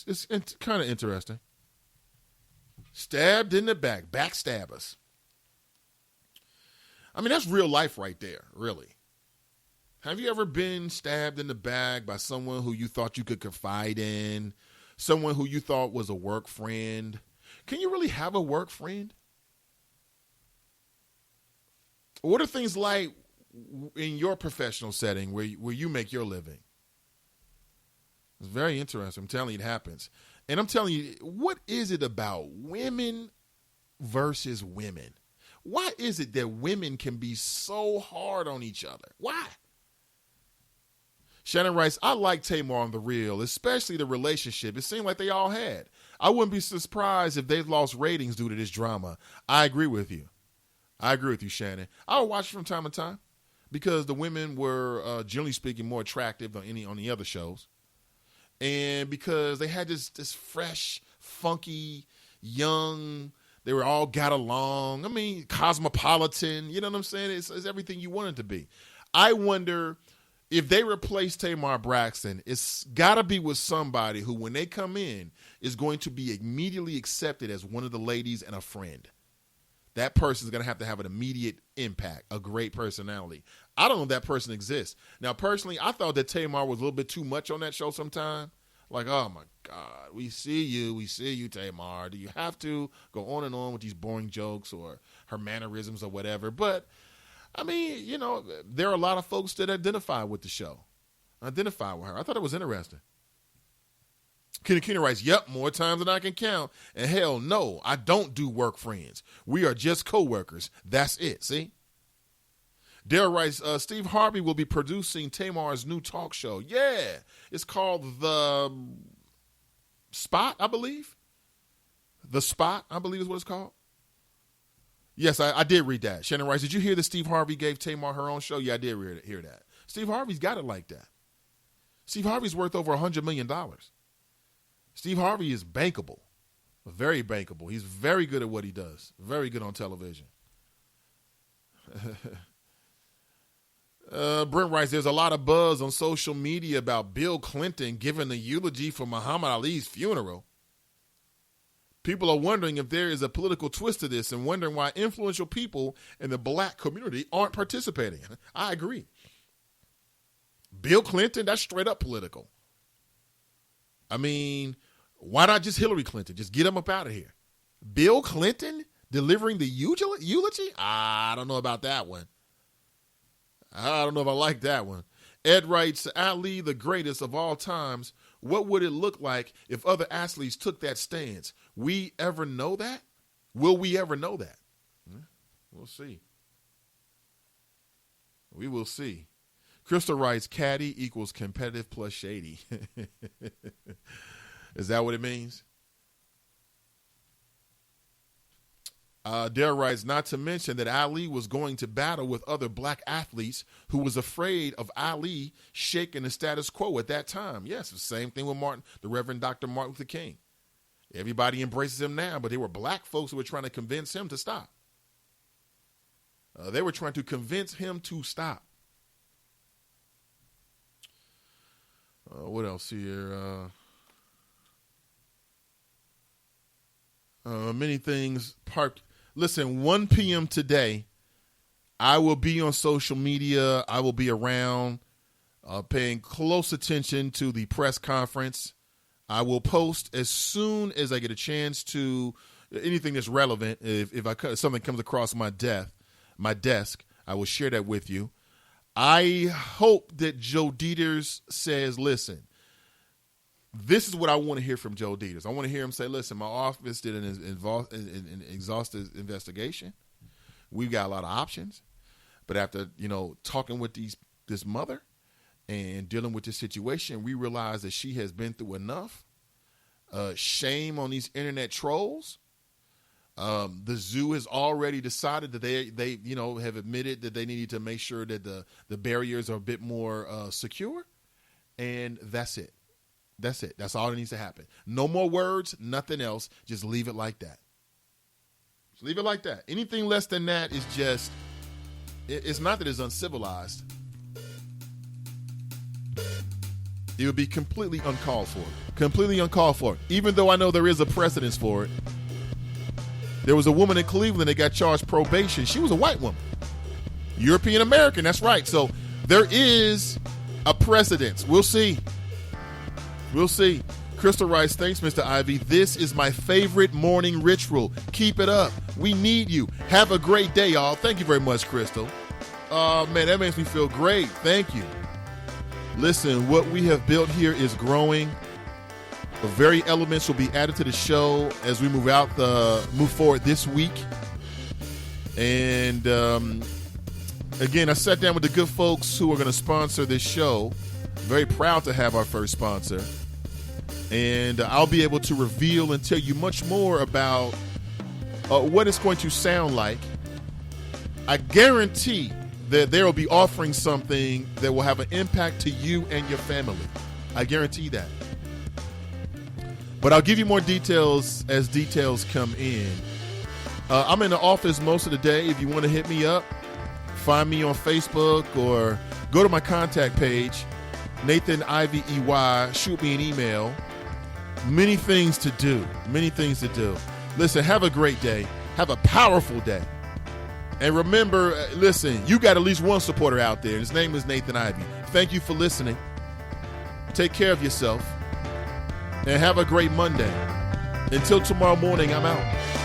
it's kind of interesting. Stabbed in the back, backstabbers. I mean, that's real life right there, really. Have you ever been stabbed in the back by someone who you thought you could confide in, someone who you thought was a work friend? Can you really have a work friend? What are things like in your professional setting where you make your living? It's very interesting. I'm telling you, it happens. And I'm telling you, what is it about women versus women? Why is it that women can be so hard on each other? Why? Shannon writes, I like Tamar on The Real, especially the relationship it seemed like they all had. I wouldn't be surprised if they've lost ratings due to this drama. I agree with you. Shannon. I would watch it from time to time because the women were, generally speaking, more attractive than any on the other shows. And because they had this fresh, funky, young, they were all got along. I mean, cosmopolitan, you know what I'm saying? It's everything you want it to be. I wonder if they replace Tamar Braxton, it's got to be with somebody who, when they come in, is going to be immediately accepted as one of the ladies and a friend. That person is going to have an immediate impact, a great personality. I don't know if that person exists. Now, personally, I thought that Tamar was a little bit too much on that show sometime. Like, oh, my God, we see you, Tamar. Do you have to go on and on with these boring jokes or her mannerisms or whatever? But, I mean, you know, there are a lot of folks that identify with the show, identify with her. I thought it was interesting. Kenna writes, yep, more times than I can count. And hell no, I don't do work friends. We are just co-workers. That's it, see? Dale writes, Steve Harvey will be producing Tamar's new talk show. Yeah, it's called The Spot, I believe. The Spot, I believe is what it's called. Yes, I did read that. Shannon writes, did you hear that Steve Harvey gave Tamar her own show? Yeah, I did hear that. Steve Harvey's got it like that. Steve Harvey's worth over $100 million. Steve Harvey is bankable, very bankable. He's very good at what he does, very good on television. Brent writes, there's a lot of buzz on social media about Bill Clinton giving the eulogy for Muhammad Ali's funeral. People are wondering if there is a political twist to this and wondering why influential people in the black community aren't participating. I agree. Bill Clinton, that's straight up political. I mean, why not just Hillary Clinton? Just get him up out of here. Bill Clinton delivering the eulogy? I don't know about that one. I don't know if I like that one. Ed writes, Ali, the greatest of all times. What would it look like if other athletes took that stance? We ever know that? Will we ever know that? We'll see. We will see. Crystal writes, caddy equals competitive plus shady. Is that what it means? Dare writes, not to mention that Ali was going to battle with other black athletes who was afraid of Ali shaking the status quo at that time. Yes, the same thing with the Reverend Dr. Martin Luther King. Everybody embraces him now, but there were black folks who were trying to convince him to stop. They were trying to convince him to stop. What else here? Many things. Listen, 1 p.m. today, I will be on social media. I will be around paying close attention to the press conference. I will post as soon as I get a chance to anything that's relevant. If something comes across my desk, I will share that with you. I hope that Joe Dieters says, listen, this is what I want to hear from Joe Dieters. I want to hear him say, listen, my office did an exhaustive investigation. We've got a lot of options. But after, talking with this mother and dealing with this situation, we realize that she has been through enough. Shame on these internet trolls. The zoo has already decided that they have admitted that they needed to make sure that the barriers are a bit more secure. And that's it. That's it. That's all that needs to happen. No more words, nothing else. Just leave it like that. Just leave it like that. Anything less than that is just, it's not that it's uncivilized. It would be completely uncalled for. Completely uncalled for. Even though I know there is a precedence for it. There was a woman in Cleveland that got charged probation. She was a white woman. European American, that's right. So there is a precedence. We'll see. We'll see. Crystal writes, thanks, Mr. Ivey. This is my favorite morning ritual. Keep it up. We need you. Have a great day, y'all. Thank you very much, Crystal. Man, that makes me feel great. Thank you. Listen, what we have built here is growing. The very elements will be added to the show as we move forward this week. And again, I sat down with the good folks who are going to sponsor this show. Very proud to have our first sponsor. And I'll be able to reveal and tell you much more about what it's going to sound like. I guarantee that they will be offering something that will have an impact to you and your family. I guarantee that. But I'll give you more details as details come in. I'm in the office most of the day. If you want to hit me up, find me on Facebook or go to my contact page, Nathan Ivey EY. Shoot me an email. Many things to do. Many things to do. Listen, have a great day. Have a powerful day. And remember, listen, you got at least one supporter out there. His name is Nathan Ivey. Thank you for listening. Take care of yourself. And have a great Monday. Until tomorrow morning, I'm out.